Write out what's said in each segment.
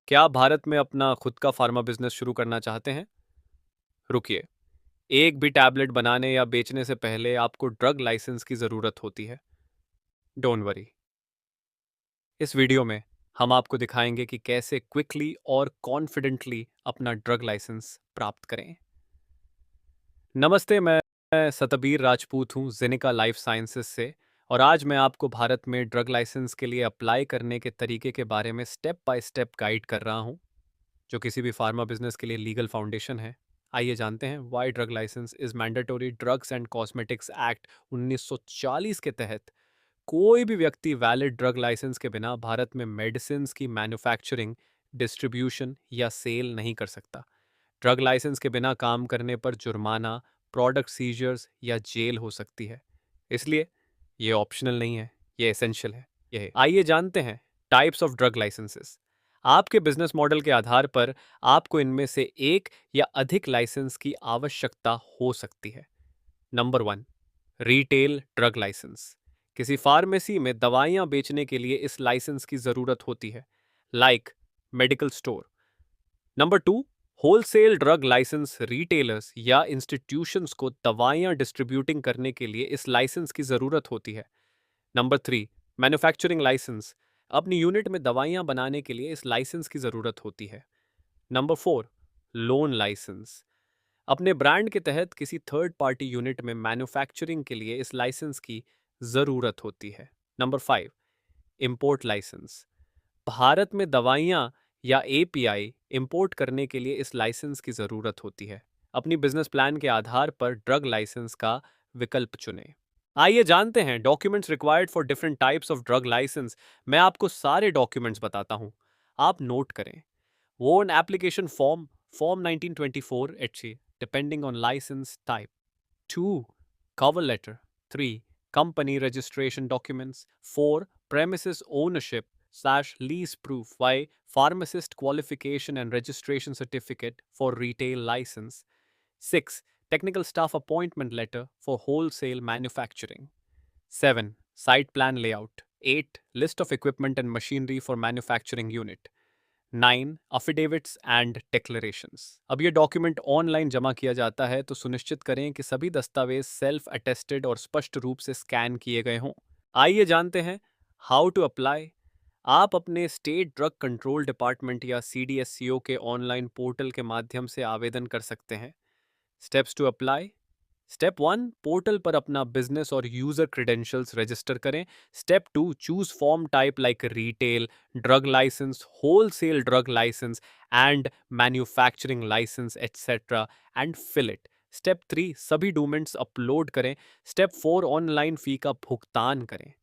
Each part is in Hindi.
क्या आप भारत में अपना खुद का फार्मा बिजनेस शुरू करना चाहते हैं? रुकिए, एक भी टैबलेट बनाने या बेचने से पहले आपको ड्रग लाइसेंस की जरूरत होती है। डोंट वरी, इस वीडियो में हम आपको दिखाएंगे कि कैसे क्विकली और कॉन्फिडेंटली अपना ड्रग लाइसेंस प्राप्त करें। नमस्ते, मैं सतबीर राजपूत हूँ जेनिका लाइफ साइंसेज से, और आज मैं आपको भारत में ड्रग लाइसेंस के लिए अप्लाई करने के तरीके के बारे में स्टेप बाय स्टेप गाइड कर रहा हूँ, जो किसी भी फार्मा बिजनेस के लिए लीगल फाउंडेशन है। आइए जानते हैं why drug license is mandatory. Drugs and cosmetics act 1940 के तहत कोई भी व्यक्ति वैलिड ड्रग लाइसेंस के बिना भारत में मेडिसिन की मैन्युफैक्चरिंग, डिस्ट्रीब्यूशन या सेल नहीं कर सकता। ड्रग लाइसेंस के बिना काम करने पर जुर्माना, प्रोडक्ट सीजर्स या जेल हो सकती है। इसलिए ये ऑप्शनल नहीं है, ये एसेंशियल है। ये आइए जानते हैं टाइप्स ऑफ ड्रग लाइसेंसेस। आपके बिजनेस मॉडल के आधार पर आपको इनमें से एक या अधिक लाइसेंस की आवश्यकता हो सकती है। Number 1, retail drug license. किसी फार्मेसी में दवाइयां बेचने के लिए इस लाइसेंस की जरूरत होती है, like medical store. Number 2, wholesale drug license. Retailers या इंस्टीट्यूशंस को दवाइयां डिस्ट्रीब्यूटिंग करने के लिए इस लाइसेंस की जरूरत होती है। Number 3, manufacturing license. अपनी यूनिट में दवाइयां बनाने के लिए इस लाइसेंस की जरूरत होती है। Number 4, loan license. अपने ब्रांड के तहत किसी थर्ड पार्टी यूनिट में मैन्युफैक्चरिंग के लिए इस लाइसेंस की जरूरत होती है। Number 5, import licence. भारत में दवाइयां या एपीआई इंपोर्ट करने के लिए इस लाइसेंस की जरूरत होती है। अपनी बिजनेस प्लान के आधार पर ड्रग लाइसेंस का विकल्प चुनें। आइए जानते हैं documents required for different types of drug license. मैं आपको सारे डॉक्यूमेंट्स बताता हूं, आप नोट करें। वो an application form 1924 H depending on license type. 2, cover letter. 3, company registration documents. 4, premises ownership slash lease proof. 5, pharmacist qualification and registration certificate for retail license. 6, technical staff appointment letter for wholesale manufacturing. 7, site plan layout. 8, list of equipment and machinery for manufacturing unit. 9, affidavits and declarations. अब ये डॉक्यूमेंट ऑनलाइन जमा किया जाता है, तो सुनिश्चित करें कि सभी दस्तावेज सेल्फ अटेस्टेड और स्पष्ट रूप से स्कैन किए गए हों। आइए जानते हैं हाउ टू अप्लाई। आप अपने स्टेट ड्रग कंट्रोल डिपार्टमेंट या सीडीएससीओ के ऑनलाइन पोर्टल के माध्यम से आवेदन कर सकते हैं। Steps to apply. Step 1, portal पर अपना बिजनेस और यूजर क्रेडेंशियल्स रजिस्टर करें। Step 2, choose form type like retail, drug license, wholesale drug license and manufacturing license etcetera and fill it. Step 3, सभी डॉक्यूमेंट्स अपलोड करें। स्टेप 4, ऑनलाइन फी का भुगतान करें।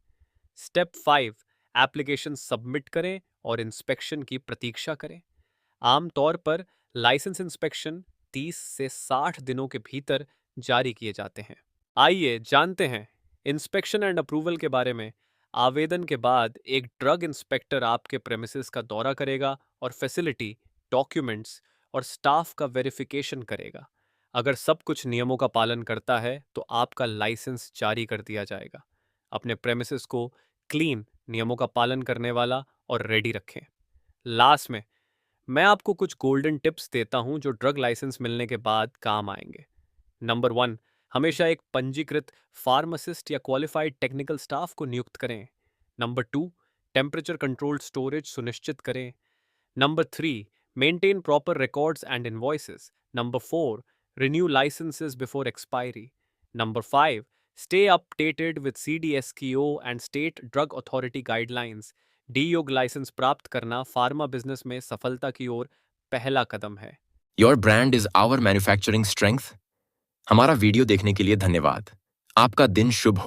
स्टेप 5, एप्लीकेशन सबमिट करें और इंस्पेक्शन की प्रतीक्षा करें। आमतौर पर लाइसेंस इंस्पेक्शन 30 से 60 दिनों के भीतर जारी किए जाते हैं। आइए जानते हैं इंस्पेक्शन एंड अप्रूवल के बारे में। आवेदन के बाद एक ड्रग इंस्पेक्टर आपके प्रेमिसेस का दौरा करेगा और फैसिलिटी, डॉक्यूमेंट्स और स्टाफ का वेरिफिकेशन करेगा। अगर सब कुछ नियमों का पालन करता है तो आपका लाइसेंस जारी कर दिया जाएगा। अपने प्रेमिसेस को क्लीन, नियमों का पालन करने वाला और रेडी रखें। लास्ट में मैं आपको कुछ गोल्डन टिप्स देता हूं जो ड्रग लाइसेंस मिलने के बाद काम आएंगे। नंबर 1, हमेशा एक पंजीकृत फार्मासिस्ट या क्वालिफाइड टेक्निकल स्टाफ को नियुक्त करें। नंबर 2, टेम्परेचर कंट्रोल्ड स्टोरेज सुनिश्चित करें। Number 3, maintain proper records and invoices. Number 4, renew licences before expiry. Number 5, stay updated with CDSCO and state drug authority guidelines. डी-योग लाइसेंस प्राप्त करना फार्मा बिजनेस में सफलता की ओर पहला कदम है। Your brand is our manufacturing strength. हमारा वीडियो देखने के लिए धन्यवाद। आपका दिन शुभ हो।